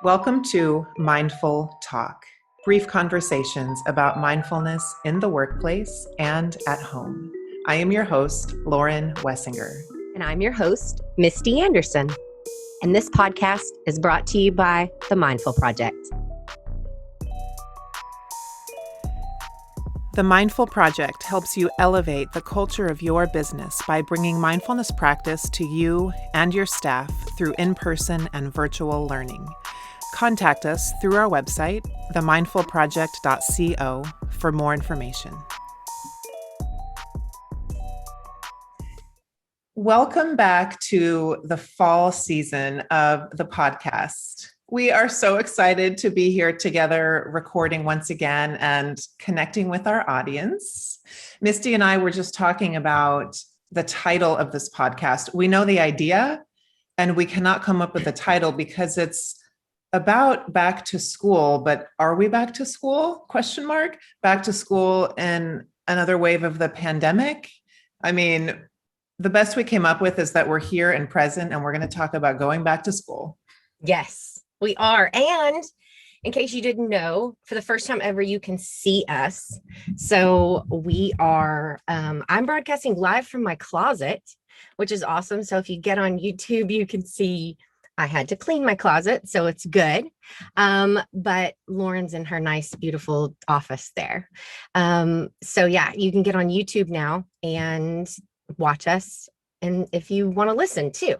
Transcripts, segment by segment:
Welcome to Mindful Talk, brief conversations about mindfulness in the workplace and at home. I am your host, Lauren Wessinger. And I'm your host, Misti Anderson. And this podcast is brought to you by the Mindful Project. The Mindful Project helps you elevate the culture of your business by bringing mindfulness practice to you and your staff through in-person and virtual learning. Contact us through our website, themindfulproject.co, for more information. Welcome back to the fall season of the podcast. We are so excited to be here together, recording once again and connecting with our audience. Misti and I were just talking about the title of this podcast. We know the idea, and we cannot come up with a title because it's about back to school, but are we back to school? Question mark. Back to school in another wave of the pandemic. I mean, the best we came up with is that we're here and present, and we're going to talk about going back to school. Yes, we are. And in case you didn't know, for the first time ever, you can see us. So we are, I'm broadcasting live from my closet, which is awesome. So if you get on YouTube, you can see I had to clean my closet, so it's good. But Lauren's in her nice, beautiful office there. So yeah, you can get on YouTube now and watch us. And if you want to listen too.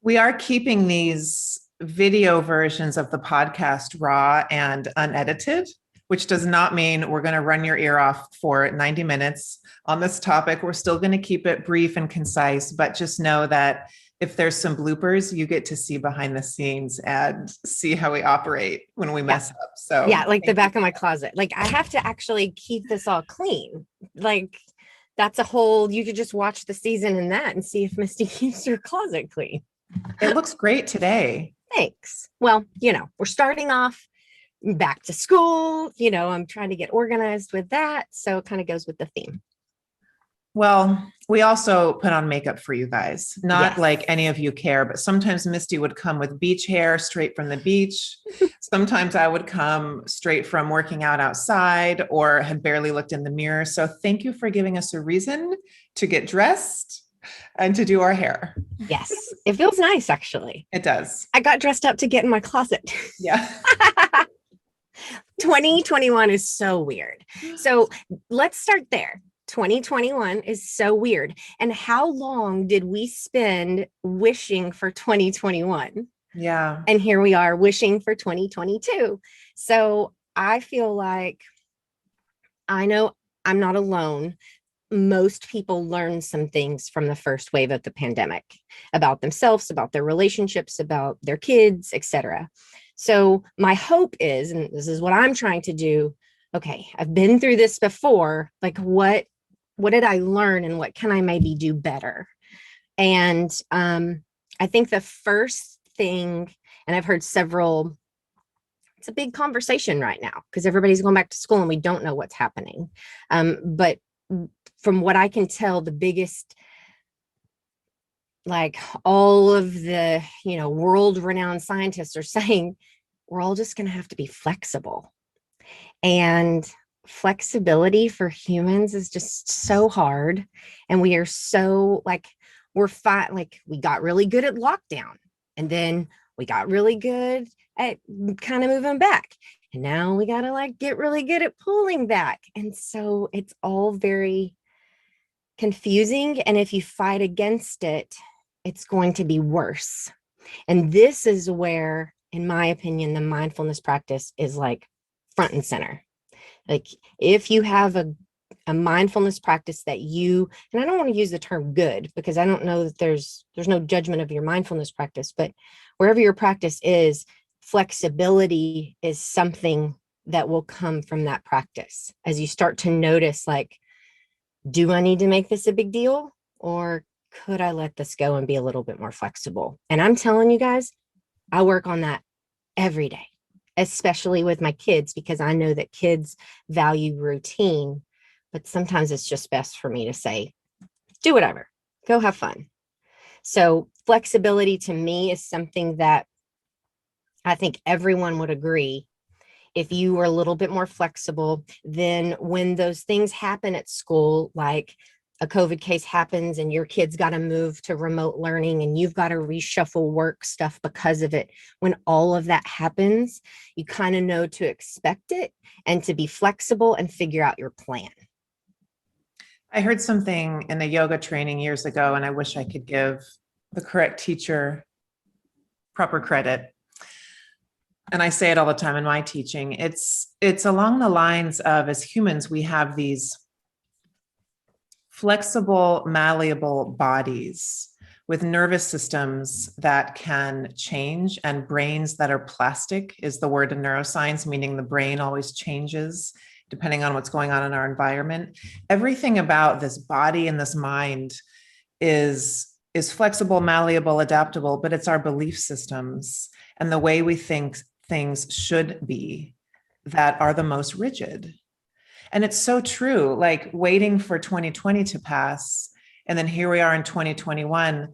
We are keeping these video versions of the podcast raw and unedited, which does not mean we're going to run your ear off for 90 minutes on this topic. We're still going to keep it brief and concise, but just know that if there's some bloopers, you get to see behind the scenes and see how we operate when we mess up. So yeah, like the back of my closet. Like I have to actually keep this all clean. Like that's a whole, you could just watch the season in that and see if Misti keeps her closet clean. It looks great today. Thanks. Well, we're starting off back to school. I'm trying to get organized with that. So it kind of goes with the theme. Well, we also put on makeup for you guys. Not Yes. like any of you care, but sometimes Misti would come with beach hair straight from the beach. Sometimes I would come straight from working out outside or had barely looked in the mirror. So thank you for giving us a reason to get dressed and to do our hair. Yes. It feels nice, actually. It does. I got dressed up to get in my closet. Yeah. 2021 is so weird. So let's start there. 2021 is so weird. And how long did we spend wishing for 2021? Yeah. And here we are wishing for 2022. So I feel like I know I'm not alone. Most people learn some things from the first wave of the pandemic about themselves, about their relationships, about their kids, etc. So my hope is, and this is what I'm trying to do. Okay, I've been through this before. Like what did I learn and what can I maybe do better? And I think the first thing, and I've heard several, it's a big conversation right now because everybody's going back to school and we don't know what's happening. But from what I can tell, the biggest, like all of the, world-renowned scientists are saying, we're all just going to have to be flexible. And flexibility for humans is just so hard. And we are so we got really good at lockdown. And then we got really good at kind of moving back. And now we got to get really good at pulling back. And so it's all very confusing. And if you fight against it, it's going to be worse. And this is where, in my opinion, the mindfulness practice is front and center. Like if you have a mindfulness practice that you, and I don't want to use the term good because I don't know that there's no judgment of your mindfulness practice, but wherever your practice is, flexibility is something that will come from that practice. As you start to notice, do I need to make this a big deal? Or could I let this go and be a little bit more flexible? And I'm telling you guys, I work on that every day, especially with my kids, because I know that kids value routine, but sometimes it's just best for me to say, do whatever, go have fun. So flexibility to me is something that I think everyone would agree. If you were a little bit more flexible, then when those things happen at school, like a COVID case happens and your kids got to move to remote learning and you've got to reshuffle work stuff because of it, when all of that happens, you kind of know to expect it and to be flexible and figure out your plan. I heard something in a yoga training years ago, and I wish I could give the correct teacher proper credit. And I say it all the time in my teaching. It's along the lines of, as humans, we have these flexible, malleable bodies with nervous systems that can change, and brains that are plastic is the word in neuroscience, meaning the brain always changes depending on what's going on in our environment. Everything about this body and this mind is flexible, malleable, adaptable, but it's our belief systems and the way we think things should be that are the most rigid. And it's so true, like waiting for 2020 to pass. And then here we are in 2021.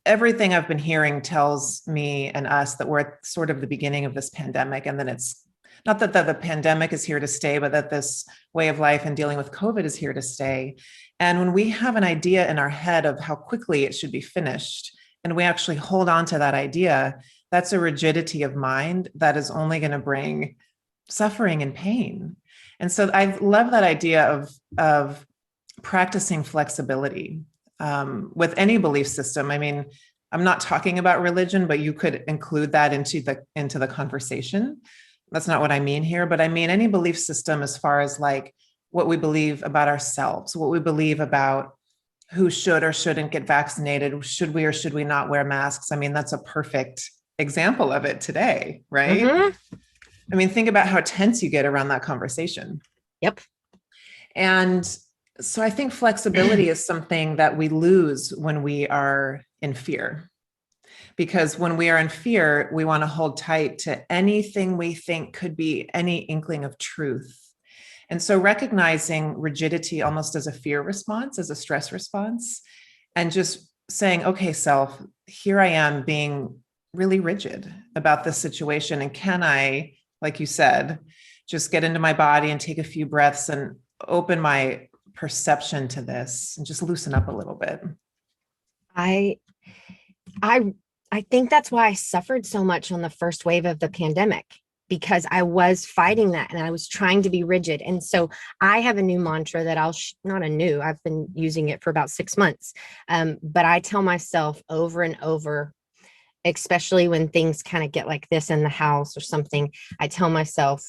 Everything I've been hearing tells me and us that we're at sort of the beginning of this pandemic. And then it's not that the pandemic is here to stay, but that this way of life and dealing with COVID is here to stay. And when we have an idea in our head of how quickly it should be finished, and we actually hold on to that idea, that's a rigidity of mind that is only going to bring suffering and pain. And so I love that idea of practicing flexibility with any belief system. I mean, I'm not talking about religion, but you could include that into the conversation. That's not what I mean here, but I mean any belief system as far as like what we believe about ourselves, what we believe about who should or shouldn't get vaccinated, should we or should we not wear masks. I mean, that's a perfect example of it today, right? Mm-hmm. I mean, think about how tense you get around that conversation. Yep. And so I think flexibility is something that we lose when we are in fear. Because when we are in fear, we want to hold tight to anything we think could be any inkling of truth. And so recognizing rigidity almost as a fear response, as a stress response, and just saying, okay, self, here I am being really rigid about this situation. And can I, like you said, just get into my body and take a few breaths and open my perception to this and just loosen up a little bit. I think that's why I suffered so much on the first wave of the pandemic, because I was fighting that and I was trying to be rigid. And so I have a new mantra that I've been using it for about 6 months. But I tell myself over and over, especially when things kind of get like this in the house or something, I tell myself,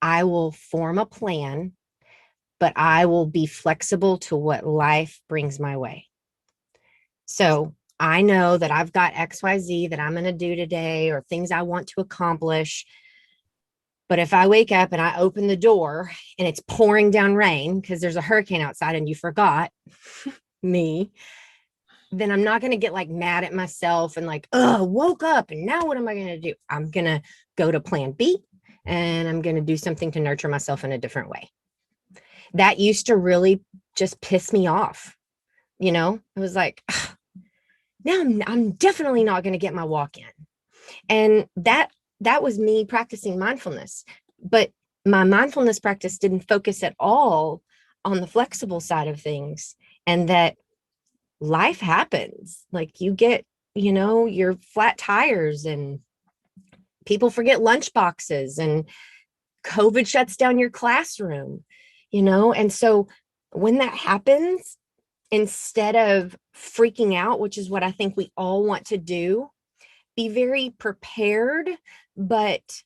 I will form a plan, but I will be flexible to what life brings my way. So I know that I've got XYZ that I'm going to do today or things I want to accomplish. But if I wake up and I open the door and it's pouring down rain because there's a hurricane outside and you forgot me, then I'm not going to get like mad at myself and like, oh, woke up and now what am I going to do? I'm going to go to plan B and I'm going to do something to nurture myself in a different way. That used to really just piss me off. You know, it was like, now I'm definitely not going to get my walk in. And that was me practicing mindfulness. But my mindfulness practice didn't focus at all on the flexible side of things, and that life happens. Like you get, your flat tires and people forget lunch boxes and COVID shuts down your classroom, and so when that happens, instead of freaking out, which is what I think we all want to do, be very prepared, but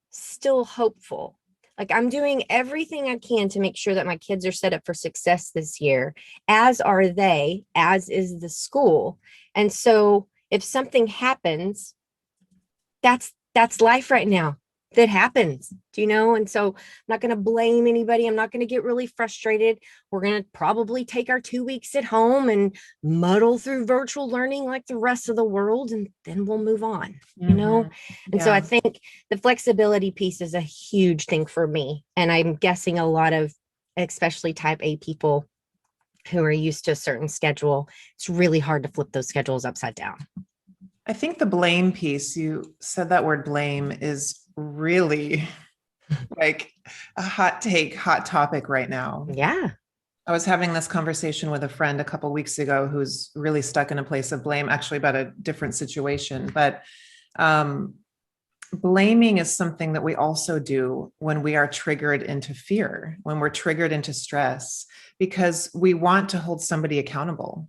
still hopeful. Like I'm doing everything I can to make sure that my kids are set up for success this year, as are they, as is the school. And so if something happens, that's life right now. That happens, and so I'm not going to blame anybody. I'm not going to get really frustrated. We're going to probably take our 2 weeks at home and muddle through virtual learning like the rest of the world, and then we'll move on, Mm-hmm. And so I think the flexibility piece is a huge thing for me. And I'm guessing a lot of, especially type A people who are used to a certain schedule, it's really hard to flip those schedules upside down. I think the blame piece, you said that word blame, is really like a hot take, hot topic right now. Yeah. I was having this conversation with a friend a couple of weeks ago who's really stuck in a place of blame, actually about a different situation. But um, blaming is something that we also do when we are triggered into fear, when we're triggered into stress, because we want to hold somebody accountable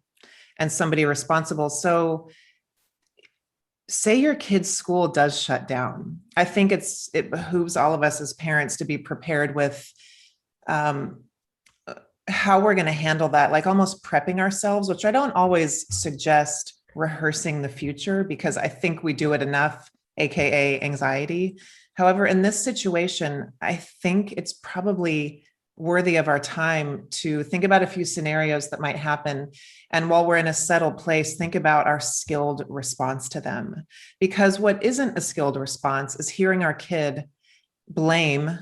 and somebody responsible. So say your kid's school does shut down. I think it behooves all of us as parents to be prepared with um, how we're going to handle that, like almost prepping ourselves, which I don't always suggest rehearsing the future because I think we do it enough, AKA anxiety. However, in this situation, I think it's probably worthy of our time to think about a few scenarios that might happen. And while we're in a settled place, think about our skilled response to them. Because what isn't a skilled response is hearing our kid blame.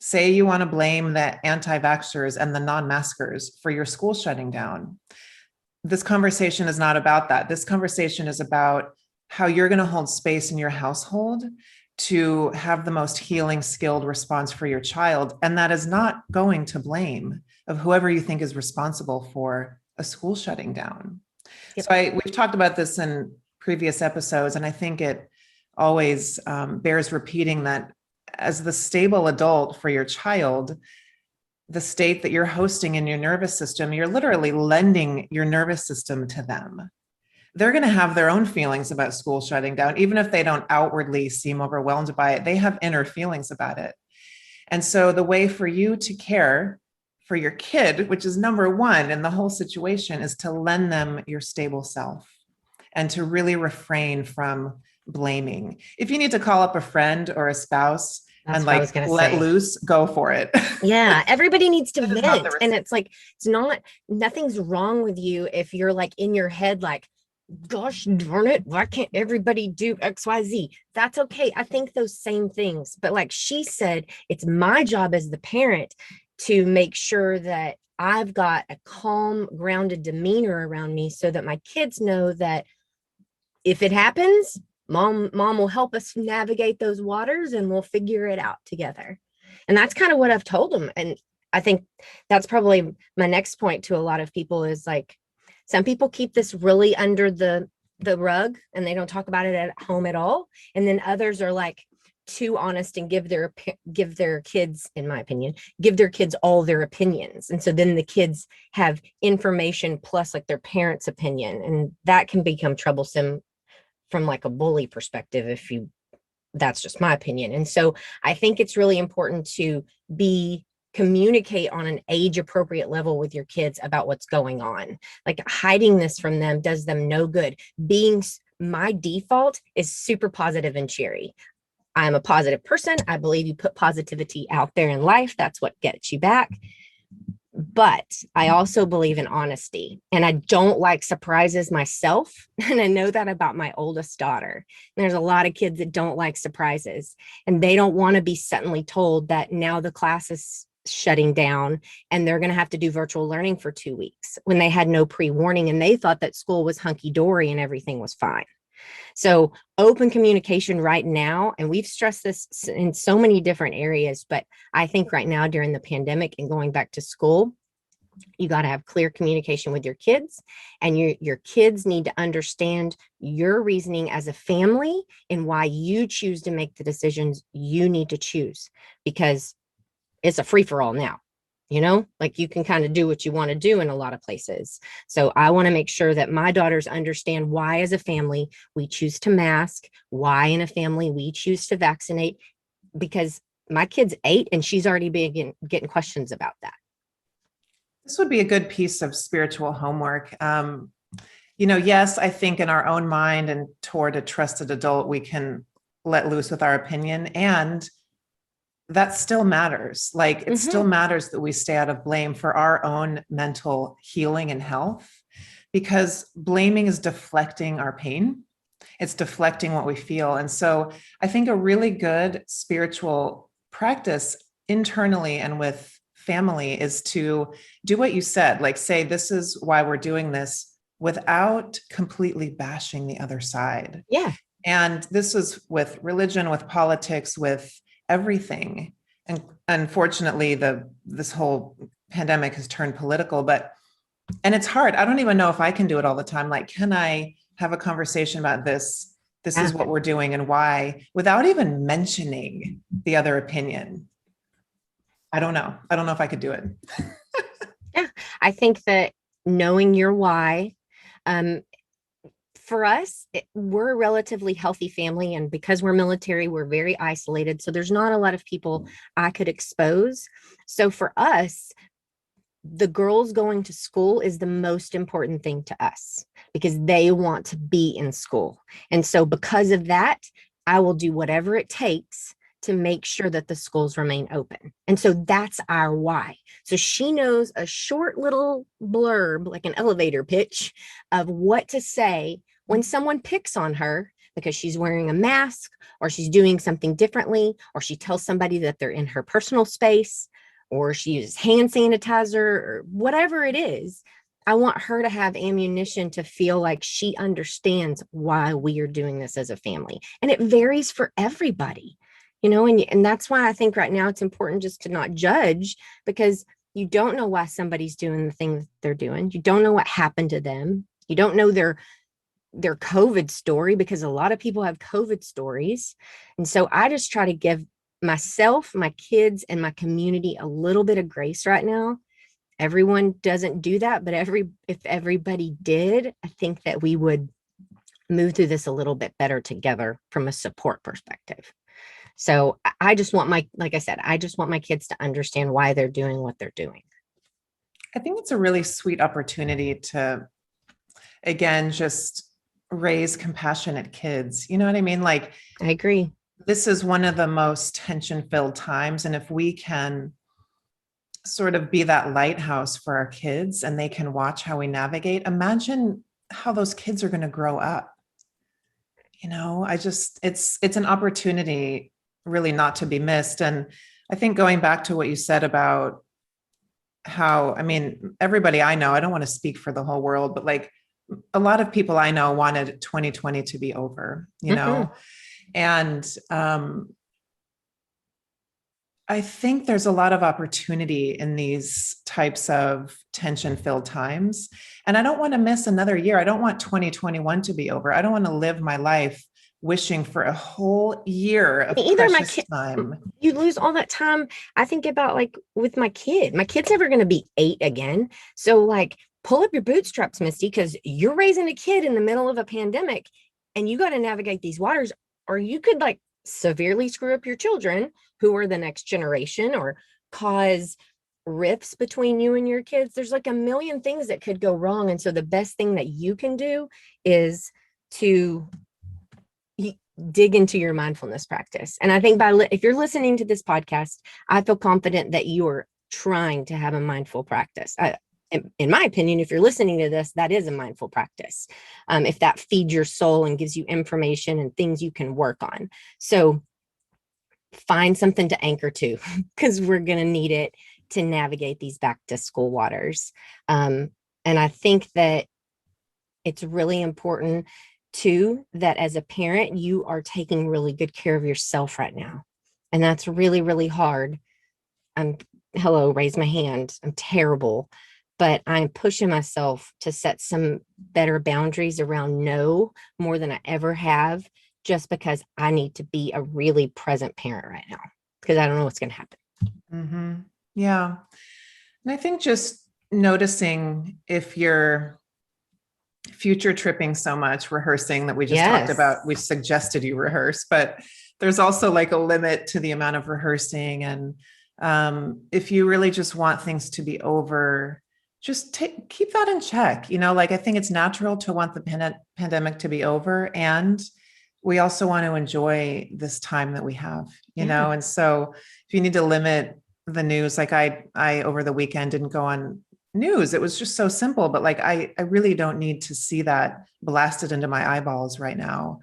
Say you want to blame the anti-vaxxers and the non-maskers for your school shutting down. This conversation is not about that. This conversation is about how you're going to hold space in your household to have the most healing, skilled response for your child. And that is not going to blame of whoever you think is responsible for a school shutting down. Yep. So we've talked about this in previous episodes, and I think it always bears repeating that as the stable adult for your child, the state that you're hosting in your nervous system, you're literally lending your nervous system to them. They're going to have their own feelings about school shutting down, even if they don't outwardly seem overwhelmed by it. They have inner feelings about it. And so the way for you to care for your kid, which is number one in the whole situation, is to lend them your stable self and to really refrain from blaming. If you need to call up a friend or a spouse and like let loose, go for it. Yeah, everybody needs to vent. And it's like, nothing's wrong with you if you're like in your head, like, gosh darn it, why can't everybody do XYZ? That's okay. I think those same things. But like she said, it's my job as the parent to make sure that I've got a calm, grounded demeanor around me so that my kids know that if it happens, mom will help us navigate those waters and we'll figure it out together. And that's kind of what I've told them. And I think that's probably my next point to a lot of people is like, some people keep this really under the rug and they don't talk about it at home at all. And then others are like too honest and give their kids, in my opinion, give their kids all their opinions. And so then the kids have information plus like their parents' opinion. And that can become troublesome from like a bully perspective that's just my opinion. And so I think it's really important to communicate on an age appropriate level with your kids about what's going on. Like hiding this from them does them no good. My default is super positive and cheery. I'm a positive person. I believe you put positivity out there in life. That's what gets you back. But I also believe in honesty, and I don't like surprises myself. And I know that about my oldest daughter. There's a lot of kids that don't like surprises, and they don't want to be suddenly told that now the class is shutting down and they're going to have to do virtual learning for 2 weeks when they had no pre-warning and they thought that school was hunky-dory and everything was fine. So open communication right now, and we've stressed this in so many different areas, but I think right now during the pandemic and going back to school, you got to have clear communication with your kids, and your kids need to understand your reasoning as a family and why you choose to make the decisions you need to choose, because it's a free-for-all now. Like you can kind of do what you want to do in a lot of places. So I want to make sure that my daughters understand why as a family we choose to mask, why in a family we choose to vaccinate, because my kid's 8 and she's already been getting questions about that. This would be a good piece of spiritual homework. Yes, I think in our own mind and toward a trusted adult, we can let loose with our opinion, and that still matters. Like it still matters that we stay out of blame for our own mental healing and health, because blaming is deflecting our pain. It's deflecting what we feel. And so I think a really good spiritual practice internally and with family is to do what you said, like say, this is why we're doing this. without completely bashing the other side. Yeah. And this was with religion, with politics, with everything. And unfortunately, this whole pandemic has turned political, and it's hard. I don't even know if I can do it all the time. Like, can I have a conversation about this? This is what we're doing and why, without even mentioning the other opinion. I don't know. I don't know if I could do it. Yeah. I think that knowing your why, for us, we're a relatively healthy family. And because we're military, we're very isolated. So there's not a lot of people I could expose. So for us, the girls going to school is the most important thing to us because they want to be in school. And so because of that, I will do whatever it takes to make sure that the schools remain open. And so that's our why. So she knows a short little blurb, like an elevator pitch of what to say when someone picks on her because she's wearing a mask or she's doing something differently, or she tells somebody that they're in her personal space, or she uses hand sanitizer, or whatever it is. I want her to have ammunition to feel like she understands why we are doing this as a family. And it varies for everybody, and that's why I think right now it's important just to not judge, because you don't know why somebody's doing the thing that they're doing. You don't know what happened to them. You don't know their COVID story, because a lot of people have COVID stories. And so I just try to give myself, my kids, and my community a little bit of grace right now. Everyone doesn't do that, but if everybody did, I think that we would move through this a little bit better together from a support perspective. So I just want like I said, I just want my kids to understand why they're doing what they're doing. I think it's a really sweet opportunity to, again, just raise compassionate kids. You know what I mean? Like, I agree. This is one of the most tension-filled times. And if we can sort of be that lighthouse for our kids and they can watch how we navigate, imagine how those kids are going to grow up. It's an opportunity really not to be missed. And I think going back to what you said about how, everybody I know, I don't want to speak for the whole world, but like a lot of people I know wanted 2020 to be over, and I think there's a lot of opportunity in these types of tension-filled times. And I don't want to miss another year. I don't want 2021 to be over. I don't want to live my life wishing for a whole year of precious time. You lose all that time. I think about like with my kid's never going to be 8 again. So like pull up your bootstraps, Misty, because you're raising a kid in the middle of a pandemic and you got to navigate these waters, or you could like severely screw up your children who are the next generation, or cause rifts between you and your kids. There's like a million things that could go wrong. And so the best thing that you can do is to dig into your mindfulness practice. And I think if you're listening to this podcast, I feel confident that you're trying to have a mindful practice. In my opinion, if you're listening to this, that is a mindful practice. If that feeds your soul and gives you information and things you can work on. So find something to anchor to, because we're going to need it to navigate these back to school waters. And I think that it's really important too, that as a parent, you are taking really good care of yourself right now. And that's really, really hard. Raise my hand. I'm terrible. But I'm pushing myself to set some better boundaries around no more than I ever have, just because I need to be a really present parent right now, because I don't know what's going to happen. Mm-hmm. Yeah. And I think just noticing if you're future tripping so much, rehearsing that we just talked about, we suggested you rehearse, but there's also like a limit to the amount of rehearsing. And if you really just want things to be over, just keep that in check. I think it's natural to want the pandemic to be over. And we also want to enjoy this time that we have, and so if you need to limit the news, like I over the weekend didn't go on news. It was just so simple, but like, I really don't need to see that blasted into my eyeballs right now,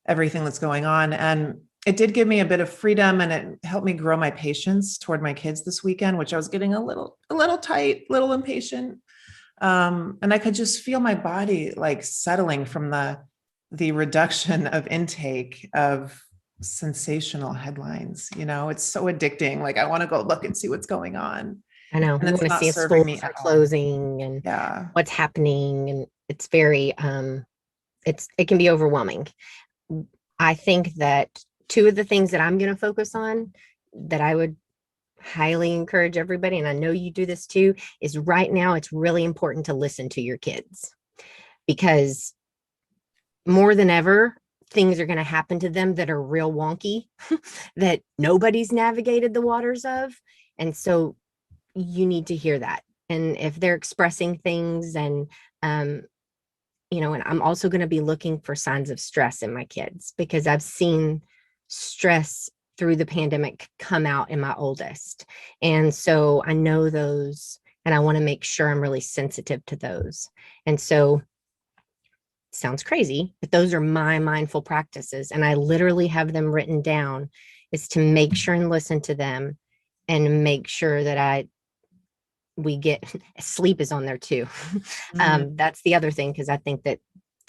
everything that's going on. And it did give me a bit of freedom, and it helped me grow my patience toward my kids this weekend, which I was getting a little tight, little impatient. And I could just feel my body like settling from the reduction of intake of sensational headlines. It's so addicting. Like I want to go look and see what's going on. I know And you it's want to not see if serving schools me are at all. closing and Yeah. what's happening, and it's very it can be overwhelming. I think that two of the things that I'm going to focus on that I would highly encourage everybody, and I know you do this too, is right now it's really important to listen to your kids, because more than ever, things are going to happen to them that are real wonky that nobody's navigated the waters of. And so you need to hear that. And if they're expressing things, um, and I'm also going to be looking for signs of stress in my kids, because I've seen stress through the pandemic come out in my oldest. And so I know those, and I want to make sure I'm really sensitive to those. And so, sounds crazy, but those are my mindful practices. And I literally have them written down, is to make sure and listen to them, and make sure that we get sleep is on there too. That's the other thing, because I think that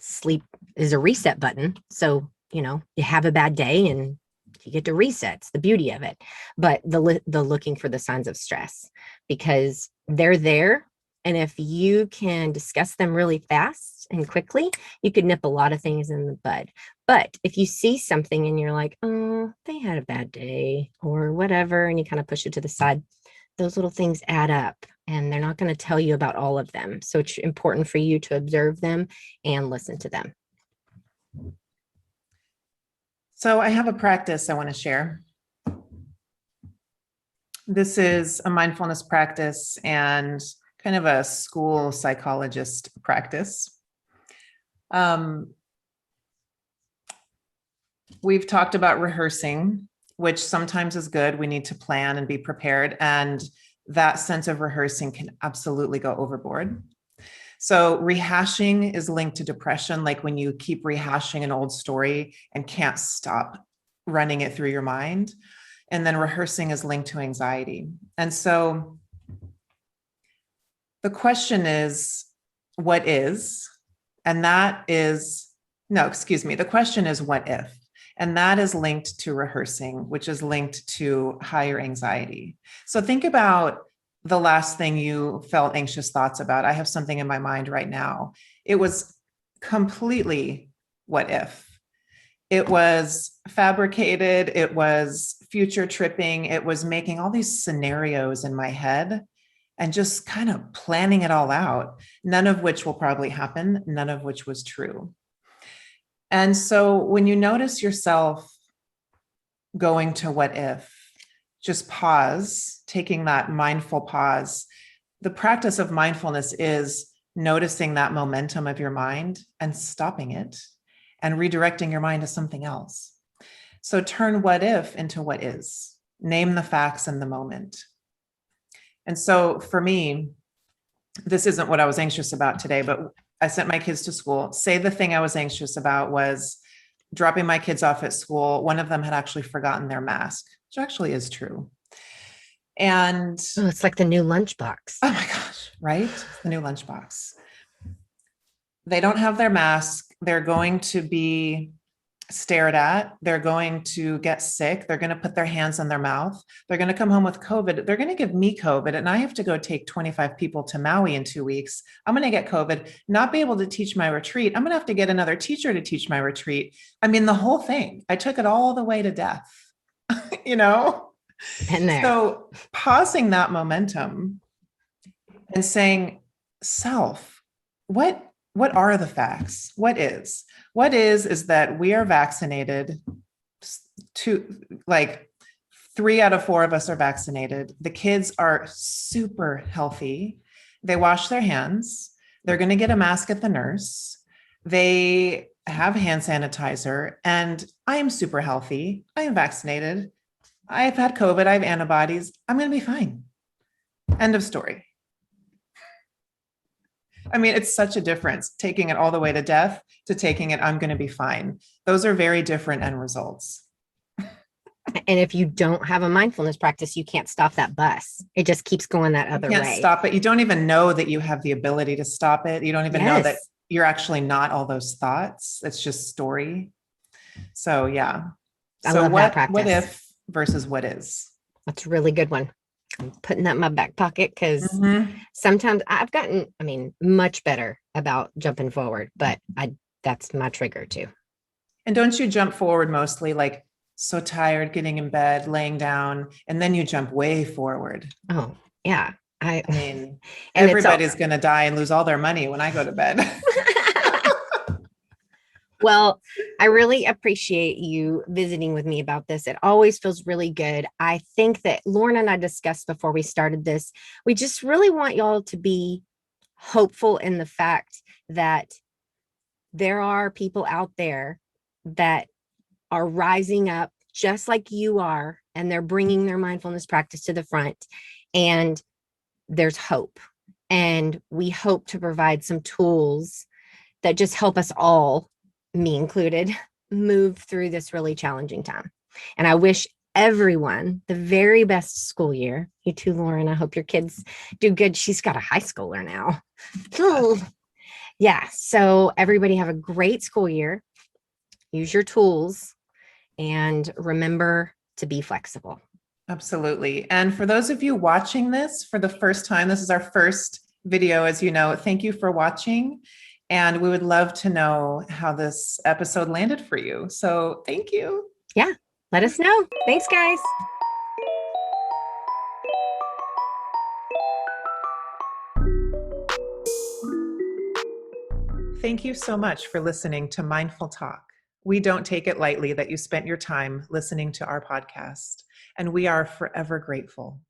sleep is a reset button. So, you have a bad day and you get to reset. It's the beauty of it. But the looking for the signs of stress, because they're there. And if you can discuss them really fast and quickly, you could nip a lot of things in the bud. But if you see something and you're like, oh, they had a bad day or whatever, and you kind of push it to the side, those little things add up, and they're not going to tell you about all of them. So it's important for you to observe them and listen to them. So I have a practice I want to share. This is a mindfulness practice and kind of a school psychologist practice. We've talked about rehearsing, which sometimes is good. We need to plan and be prepared. And that sense of rehearsing can absolutely go overboard. So rehashing is linked to depression, like when you keep rehashing an old story and can't stop running it through your mind. And then rehearsing is linked to anxiety. And so the question is, what is? And that is, no, excuse me. The question is, what if? And that is linked to rehearsing, which is linked to higher anxiety. So think about the last thing you felt anxious thoughts about. I have something in my mind right now. It was completely what if. It was fabricated. It was future tripping. It was making all these scenarios in my head and just kind of planning it all out, none of which will probably happen, none of which was true. And so when you notice yourself going to what if, just pause, taking that mindful pause. The practice of mindfulness is noticing that momentum of your mind and stopping it and redirecting your mind to something else. So turn what if into what is. Name the facts in the moment. And so for me, this isn't what I was anxious about today, but I sent my kids to school. Say the thing I was anxious about was dropping my kids off at school. One of them had actually forgotten their mask, which actually is true. And it's like the new lunchbox. Oh my gosh, right? The new lunchbox. They don't have their mask. They're going to be stared at. They're going to get sick. They're going to put their hands in their mouth. They're going to come home with COVID. They're going to give me COVID, and I have to go take 25 people to Maui in 2 weeks. I'm going to get COVID, not be able to teach my retreat. I'm going to have to get another teacher to teach my retreat. I mean, the whole thing. I took it all the way to death, you know? Been there. So pausing that momentum and saying, self, what are the facts? What is that we are vaccinated. Like 3 out of 4 of us are vaccinated. The kids are super healthy. They wash their hands. They're going to get a mask at the nurse. They have hand sanitizer, and I am super healthy. I am vaccinated. I've had COVID. I have antibodies. I'm going to be fine. End of story. I mean, it's such a difference taking it all the way to death to taking it, I'm going to be fine. Those are very different end results. And if you don't have a mindfulness practice, you can't stop that bus. It just keeps going that You other can't way. stop it. You don't even know that you have the ability to stop it. You don't even know that Yes. you're actually not all those thoughts. It's just story. So yeah. I So love that what practice. if versus what is? That's a really good one. I'm putting that in my back pocket because sometimes I've gotten, much better about jumping forward, but that's my trigger too. And don't you jump forward mostly like so tired, getting in bed, laying down, and then you jump way forward? Oh, yeah. I mean, and everybody's going to die and lose all their money when I go to bed. Well, I really appreciate you visiting with me about this. It always feels really good. I think that Lauren and I discussed before we started this, we just really want y'all to be hopeful in the fact that there are people out there that are rising up just like you are, and they're bringing their mindfulness practice to the front, and there's hope. And we hope to provide some tools that just help us all, me included, move through this really challenging time. And I wish everyone the very best school year. You too, Lauren. I hope your kids do good. She's got a high schooler now. Yeah. So everybody have a great school year. Use your tools and remember to be flexible. Absolutely. And for those of you watching this for the first time, this is our first video, as you know. Thank you for watching. And we would love to know how this episode landed for you. So thank you. Yeah, let us know. Thanks, guys. Thank you so much for listening to Mindful Talk. We don't take it lightly that you spent your time listening to our podcast, and we are forever grateful.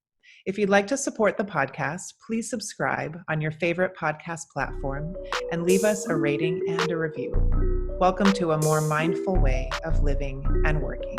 If you'd like to support the podcast, please subscribe on your favorite podcast platform and leave us a rating and a review. Welcome to a more mindful way of living and working.